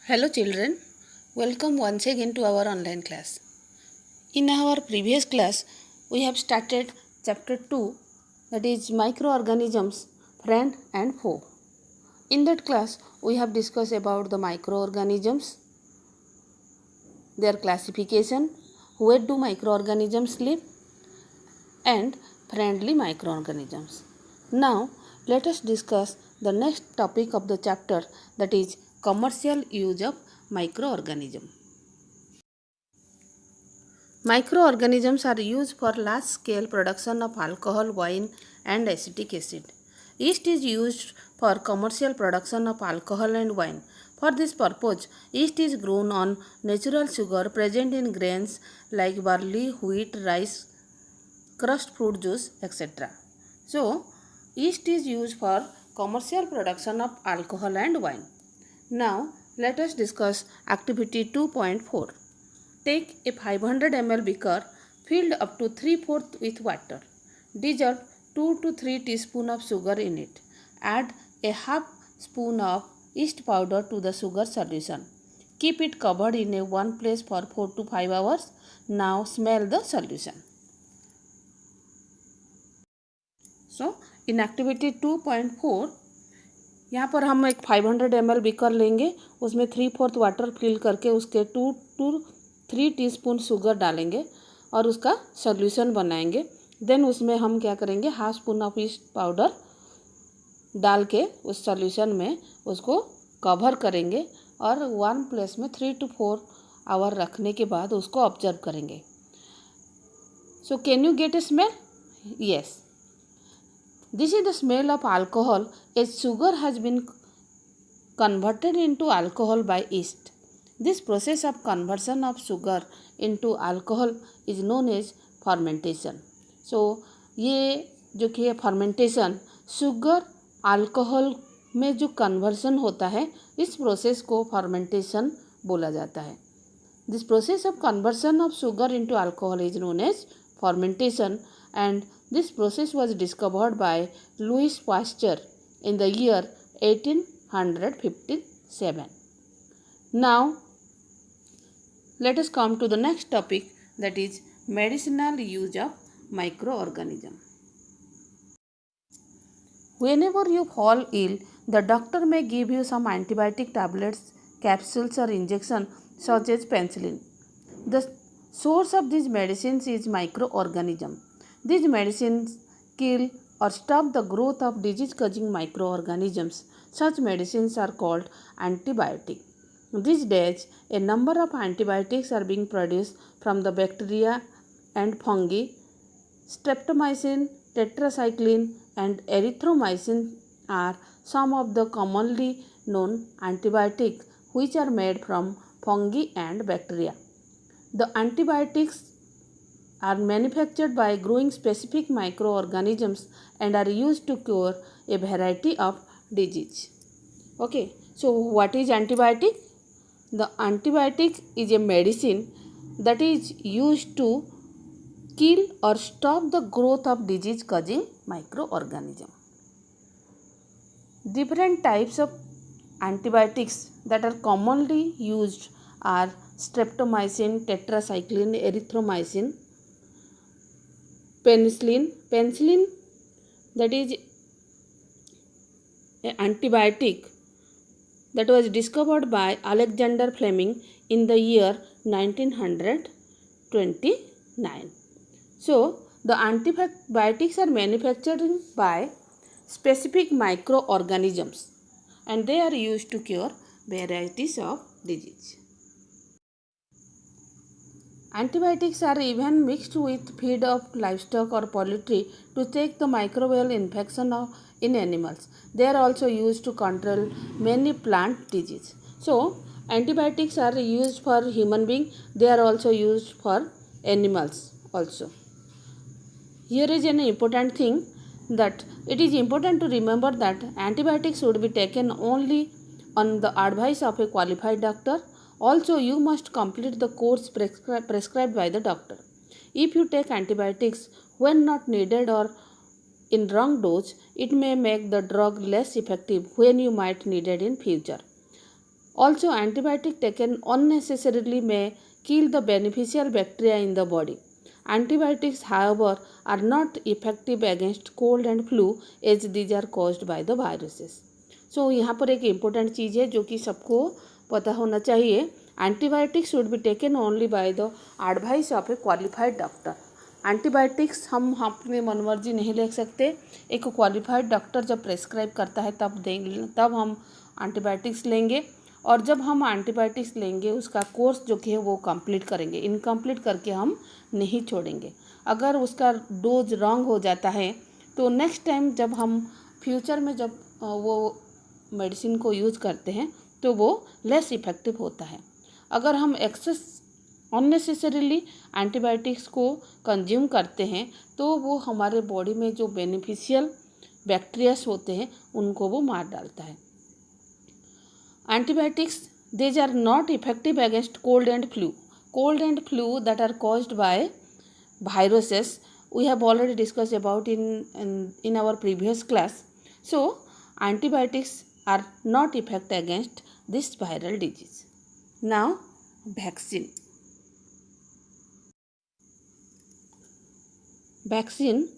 Hello children, welcome once again to our online class. In our previous class, we have started chapter 2, that is microorganisms, friend and foe. In that class, we have discussed about the microorganisms, their classification, where do microorganisms live, and friendly microorganisms. Now, let us discuss the next topic of the chapter, that is commercial use of microorganism. Microorganisms are used for large-scale production of alcohol, wine, and acetic acid. Yeast is used for commercial production of alcohol and wine. For this purpose, yeast is grown on natural sugar present in grains like barley, wheat, rice, crushed fruit juice, etc. So, yeast is used for commercial production of alcohol and wine. Now, let us discuss activity 2.4. Take a 500 ml beaker filled up to 3/4 with water. Dissolve 2 to 3 teaspoons of sugar in it. Add a half spoon of yeast powder to the sugar solution. Keep it covered in a one place for 4 to 5 hours. Now smell the solution. So, in activity 2.4, यहाँ पर हम एक 500 ml beaker लेंगे, उसमें 3/4 water fill करके उसके 2 to 3 teaspoon sugar डालेंगे और उसका सॉल्यूशन बनाएंगे. देन उसमें हम क्या करेंगे, half spoon of east powder डाल के उस सॉल्यूशन में उसको कवर करेंगे और वन प्लेस में 3 to 4 आवर रखने के बाद उसको ऑब्जर्व करेंगे. So can you get A smell? Yes. This is the smell of alcohol as sugar has been converted into alcohol by yeast. This process of conversion of sugar into alcohol is known as fermentation. So, ये जो कि है fermentation, sugar alcohol में जो conversion होता है, इस process को fermentation बोला जाता है. This process of conversion of sugar into alcohol is known as fermentation, and this process was discovered by Louis Pasteur in the year 1857. Now, let us come to the next topic, that is medicinal use of microorganism. Whenever you fall ill, the doctor may give you some antibiotic tablets, capsules or injection such as penicillin. The source of these medicines is microorganism. These medicines kill or stop the growth of disease-causing microorganisms. Such medicines are called antibiotic. These days, a number of antibiotics are being produced from the bacteria and fungi. Streptomycin, tetracycline, and erythromycin are some of the commonly known antibiotics which are made from fungi and bacteria. The antibiotics are manufactured by growing specific microorganisms and are used to cure a variety of disease. Okay, so what is antibiotic? The antibiotic is a medicine that is used to kill or stop the growth of disease causing microorganism. Different types of antibiotics that are commonly used are streptomycin, tetracycline, erythromycin, penicillin. Penicillin, that is an antibiotic that was discovered by Alexander Fleming in the year 1929. So, the antibiotics are manufactured by specific microorganisms and they are used to cure varieties of disease. Antibiotics are even mixed with feed of livestock or poultry to take the microbial infection in animals. They are also used to control many plant diseases. So, antibiotics are used for human beings. They are also used for animals also. Here is an important thing, that it is important to remember that antibiotics should be taken only on the advice of a qualified doctor. Also, you must complete the course prescribed by the doctor. If you take antibiotics when not needed or in wrong dose, it may make the drug less effective when you might need it in future. Also, antibiotic taken unnecessarily may kill the beneficial bacteria in the body. Antibiotics, however, are not effective against cold and flu as these are caused by the viruses. So यहाँ पर एक important चीज़ है जो कि सबको पता होना चाहिए. Antibiotics should be taken only by the advice of A qualified doctor. Antibiotics हम अपने मनमर्जी नहीं ले सकते. एक क्वालिफाइड डॉक्टर जब प्रेस्क्राइब करता है तब हम एंटीबायोटिक्स लेंगे. और जब हम एंटीबायोटिक्स लेंगे उसका कोर्स जो कि है वो कंप्लीट करेंगे. इनकम्प्लीट करके हम नहीं छोड़ेंगे. अगर उसका डोज रॉन्ग हो जाता है तो नेक्स्ट टाइम जब हम फ्यूचर में जब वो मेडिसिन को यूज़ करते हैं तो वो लेस इफ़ेक्टिव होता है. अगर हम अननेसेसरीली एंटीबायोटिक्स को कंज्यूम करते हैं तो वो हमारे बॉडी में जो बेनिफिशियल बैक्टीरियास होते हैं उनको वो मार डालता है. Antibiotics, these are not effective against cold and flu. Cold and flu that are caused by viruses, we have already discussed about in our previous class. So, antibiotics are not effective against this viral disease. Now, vaccine. Vaccine,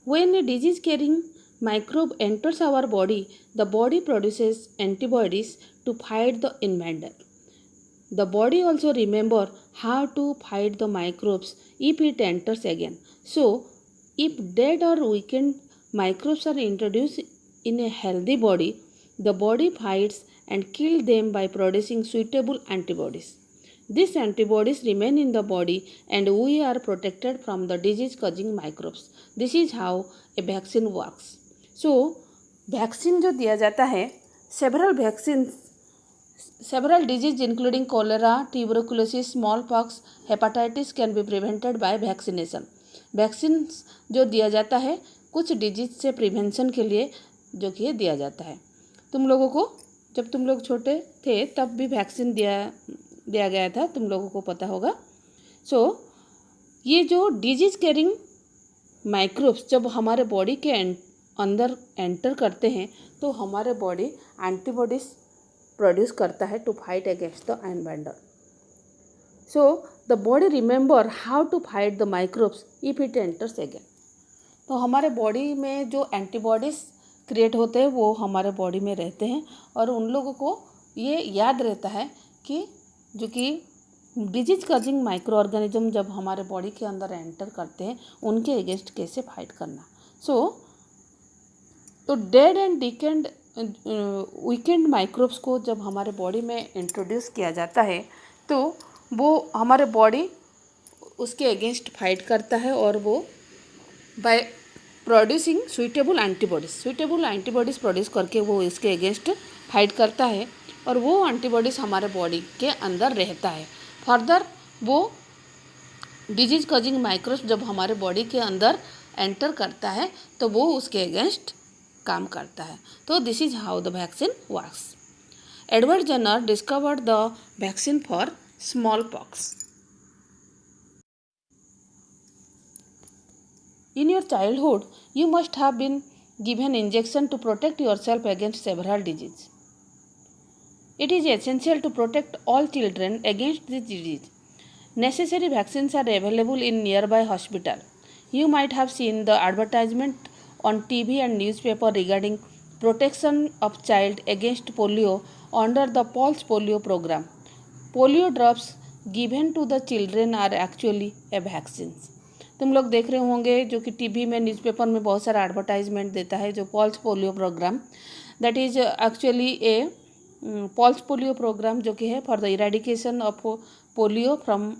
when a disease carrying microbe enters our body, the body produces antibodies to fight the invader. The body also remember how to fight the microbes if it enters again. So, if dead or weakened microbes are introduced in a healthy body, the body fights and kills them by producing suitable antibodies. These antibodies remain in the body and we are protected from the disease causing microbes. This is how a vaccine works. So, vaccine जो दिया जाता है, several disease including cholera, tuberculosis, smallpox, hepatitis can be prevented by vaccination. Vaccine जो दिया जाता है कुछ disease से प्रिवेंशन के लिए जो कि दिया जाता है. तुम लोगों को जब तुम लोग छोटे थे तब भी वैक्सीन दिया गया था, तुम लोगों को पता होगा. सो ये जो डिजीज कैरिंग माइक्रोब्स जब हमारे बॉडी के अंदर एंटर करते हैं तो हमारे बॉडी एंटीबॉडीज प्रोड्यूस करता है to fight against the invader. So the body remember how to fight the microbes if it enters again. तो हमारे बॉडी में जो एंटीबॉडीज क्रिएट होते हैं वो हमारे बॉडी में रहते हैं और उन लोगों को ये याद रहता है कि जो कि डिजीज कॉजिंग माइक्रो ऑर्गेनिज्म जब हमारे बॉडी के अंदर एंटर करते हैं उनके अगेंस्ट कैसे फाइट करना. तो डेड एंड वीकेंड माइक्रोब्स को जब हमारे बॉडी में इंट्रोड्यूस किया जाता है तो वो हमारे बॉडी उसके अगेंस्ट फाइट करता है और वो by producing suitable antibodies produce करके वो इसके अगेंस्ट फाइट करता है और वो एंटीबॉडीज़ हमारे बॉडी के अंदर रहता है. फर्दर वो डिजीज कॉजिंग माइक्रोब्स जब हमारे बॉडी के अंदर एंटर करता है तो वो उसके अगेंस्ट काम करता है. तो this is how the vaccine works. Edward Jenner discovered the vaccine for small pox. In your childhood, you must have been given injection to protect yourself against several diseases. It is essential to protect all children against this disease. Necessary vaccines are available in nearby hospital. You might have seen the advertisement on TV and newspaper regarding protection of child against polio under the Pulse Polio program. Polio drops given to the children are actually a vaccines. तुम लोग देख रहे होंगे जो कि TV में newspaper में बहुत सारा एडवर्टाइजमेंट देता है जो pulse polio program. That is actually a pulse polio program जो कि है for the eradication of polio from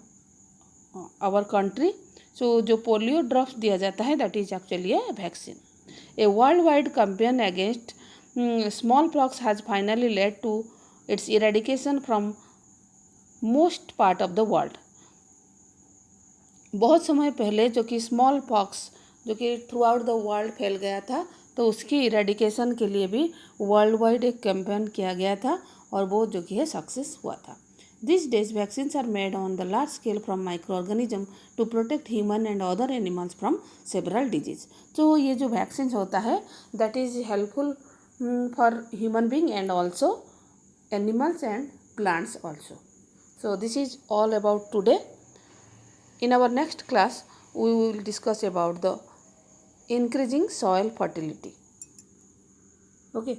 our country. So जो पोलियो ड्रॉप्स दिया जाता है that is actually a vaccine. A world wide campaign against smallpox has finally led to its eradication from most part of the world. बहुत समय पहले जो कि small pox जो कि थ्रू आउट द वर्ल्ड फैल गया था तो उसकी इरेडिकेशन के लिए भी वर्ल्ड वाइड एक कैंपेन किया गया था और वो जो कि है सक्सेस हुआ था. This days vaccines are made on the large scale from micro organism to protect human and other animals from several disease. तो ये जो वैक्सीन होता है that is helpful for human being and also animals and plants also. So this is all about today. In our next class, we will discuss about the increasing soil fertility. Okay.